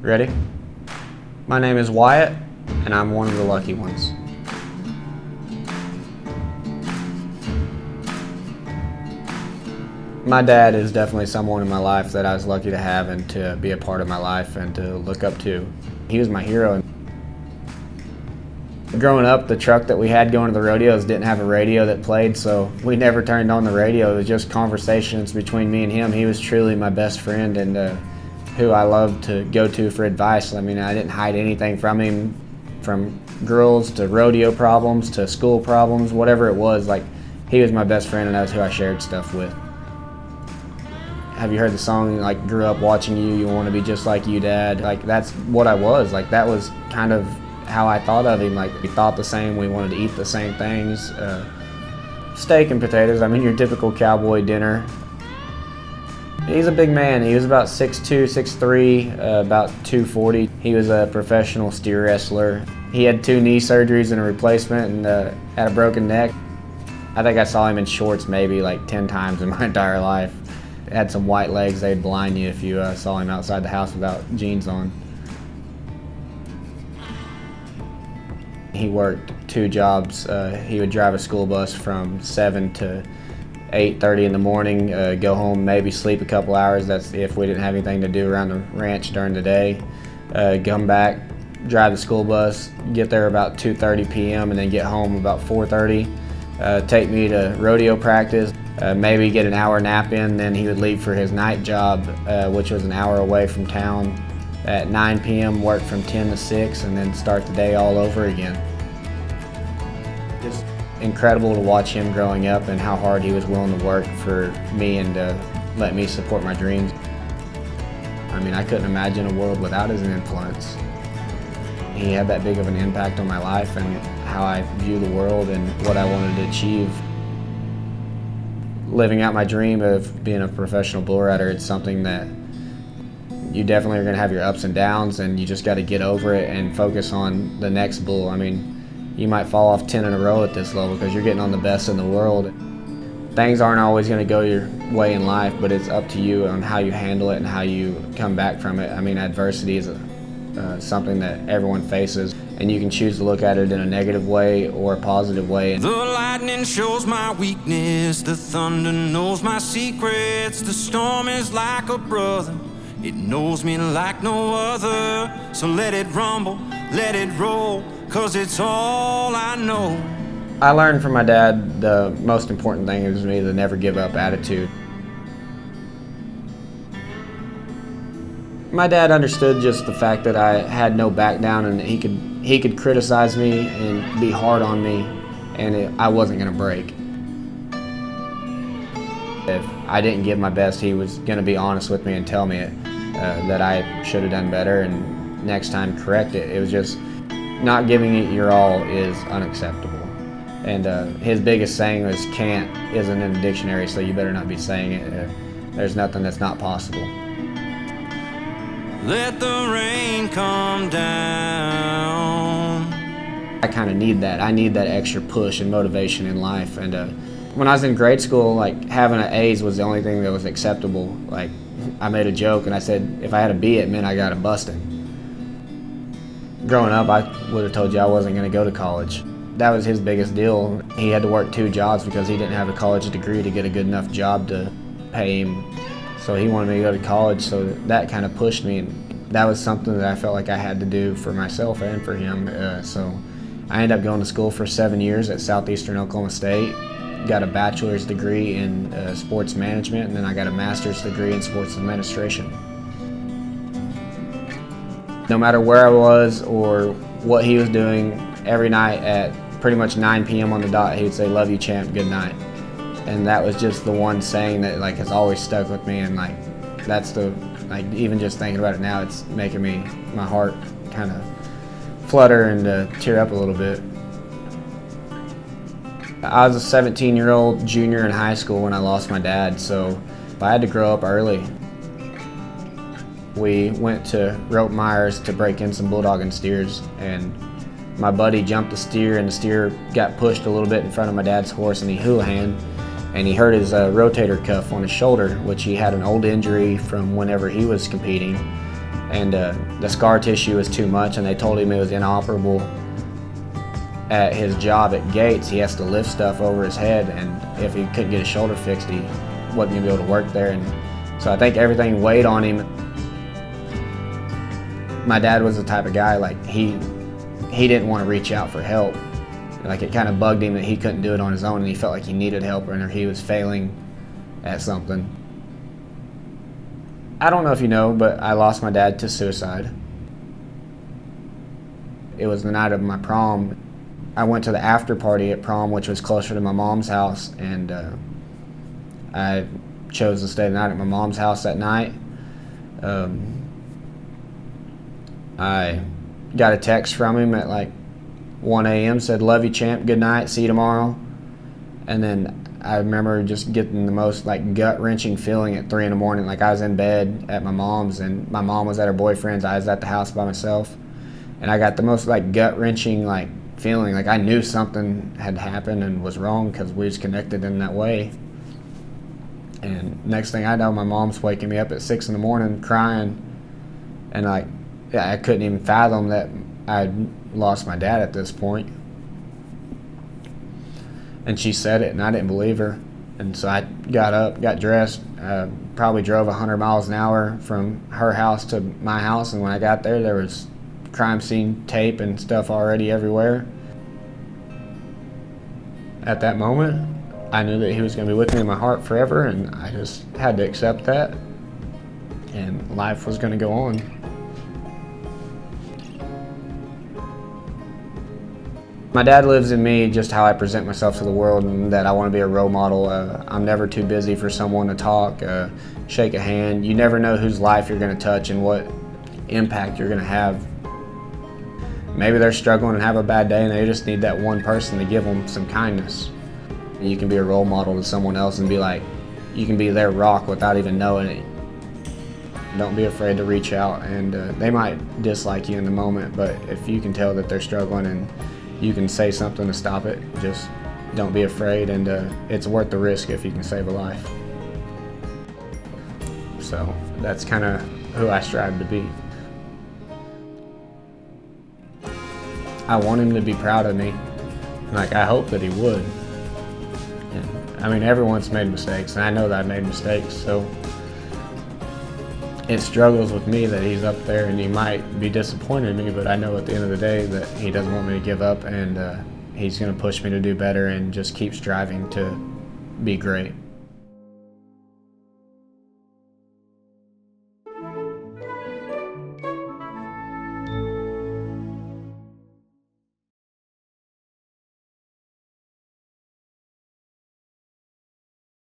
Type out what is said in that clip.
Ready? My name is Wyatt, and I'm one of the lucky ones. My dad is definitely someone in my life that I was lucky to have and to be a part of my life and to look up to. He was my hero. Growing up, the truck that we had going to the rodeos didn't have a radio that played, so we never turned on the radio. It was just conversations between me and him. He was truly my best friend and who I loved to go to for advice. I mean, I didn't hide anything from him, from girls to rodeo problems to school problems, whatever it was. Like, he was my best friend, and that's who I shared stuff with. Have you heard the song, like, grew up watching you, you want to be just like you, Dad? Like, that's what I was. Like, that was kind of how I thought of him. Like, we thought the same, we wanted to eat the same things. Steak and potatoes, I mean, your typical cowboy dinner. He's a big man. He was about 6'2", 6'3", about 240. He was a professional steer wrestler. He had 2 knee surgeries and a replacement and had a broken neck. I think I saw him in shorts maybe like 10 times in my entire life. Had some white legs, they'd blind you if you saw him outside the house without jeans on. He worked 2 jobs. He would drive a school bus from 7 to 8:30 in the morning, go home, maybe sleep a couple hours. That's if we didn't have anything to do around the ranch during the day. Come back, drive the school bus, get there about 2:30 p.m. and then get home about 4:30. Take me to rodeo practice, maybe get an hour nap in, then he would leave for his night job, which was an hour away from town. At 9 p.m., work from 10 to 6, and then start the day all over again. Just incredible to watch him growing up and how hard he was willing to work for me and to let me support my dreams. I mean, I couldn't imagine a world without his influence. He had that big of an impact on my life and how I view the world and what I wanted to achieve. Living out my dream of being a professional bull rider, it's something that you definitely are going to have your ups and downs, and you just got to get over it and focus on the next bull. I mean, you might fall off 10 in a row at this level because you're getting on the best in the world. Things aren't always going to go your way in life, but it's up to you on how you handle it and how you come back from it. I mean, adversity is something that everyone faces, and you can choose to look at it in a negative way or a positive way. The lightning shows my weakness, the thunder knows my secrets, the storm is like a brother, it knows me like no other. So let it rumble, let it roll, 'cause it's all I know. I learned from my dad the most important thing is me the never give up attitude. My dad understood just the fact that I had no back down, and he could criticize me and be hard on me, and I wasn't gonna break. If I didn't give my best, he was gonna be honest with me and tell me it, that I should have done better and next time correct it. It was just not giving it your all is unacceptable. And his biggest saying was can't isn't in the dictionary, so you better not be saying it. There's nothing that's not possible. Let the rain come down. I kind of need that. I need that extra push and motivation in life. And when I was in grade school, like, having an A's was the only thing that was acceptable. Like, I made a joke and I said if I had a B, it meant I got a busting. Growing up, I would have told you I wasn't going to go to college. That was his biggest deal. He had to work 2 jobs because he didn't have a college degree to get a good enough job to pay him. So he wanted me to go to college, so that kind of pushed me. And that was something that I felt like I had to do for myself and for him. So I ended up going to school for 7 years at Southeastern Oklahoma State. Got a bachelor's degree in sports management, and then I got a master's degree in sports administration. No matter where I was or what he was doing, every night at pretty much 9 p.m. on the dot, he would say, "Love you, champ, good night." And that was just the one saying that, like, has always stuck with me, and like that's the, like, even just thinking about it now, it's making my heart kind of flutter and tear up a little bit. I was a 17-year-old junior in high school when I lost my dad, so I had to grow up early. We went to Rope Myers to break in some bulldogging steers, and my buddy jumped the steer, and the steer got pushed a little bit in front of my dad's horse, and he hula-hand, and he hurt his rotator cuff on his shoulder, which he had an old injury from whenever he was competing. and the scar tissue was too much, and they told him it was inoperable. At his job at Gates, he has to lift stuff over his head, and if he couldn't get his shoulder fixed, he wasn't gonna be able to work there. And so I think everything weighed on him. My dad was the type of guy, like, he didn't want to reach out for help. Like, it kind of bugged him that he couldn't do it on his own, and he felt like he needed help or he was failing at something. I don't know if you know, but I lost my dad to suicide. It was the night of my prom. I went to the after party at prom, which was closer to my mom's house, and I chose to stay the night at my mom's house that night. I got a text from him at like 1 a.m. said, "Love you, champ, good night, see you tomorrow." And then I remember just getting the most like gut-wrenching feeling at 3 in the morning. Like, I was in bed at my mom's, and my mom was at her boyfriend's. I was at the house by myself, and I got the most like gut-wrenching like feeling. Like, I knew something had happened and was wrong because we was connected in that way. And next thing I know, my mom's waking me up at 6 in the morning crying, and like, I couldn't even fathom that I'd lost my dad at this point. And she said it, and I didn't believe her. And so I got up, got dressed, probably drove 100 miles an hour from her house to my house. And when I got there, there was crime scene tape and stuff already everywhere. At that moment, I knew that he was going to be with me in my heart forever, and I just had to accept that, and life was going to go on. My dad lives in me, just how I present myself to the world, and that I want to be a role model. I'm never too busy for someone to talk, shake a hand. You never know whose life you're going to touch and what impact you're going to have. Maybe they're struggling and have a bad day, and they just need that one person to give them some kindness. You can be a role model to someone else and be like, you can be their rock without even knowing it. Don't be afraid to reach out, and they might dislike you in the moment, but if you can tell that they're struggling and you can say something to stop it, just don't be afraid, and it's worth the risk if you can save a life. So that's kind of who I strive to be. I want him to be proud of me. Like, I hope that he would. And, I mean, everyone's made mistakes, and I know that I've made mistakes, so it struggles with me that he's up there and he might be disappointed in me, but I know at the end of the day that he doesn't want me to give up, and he's going to push me to do better and just keep striving to be great.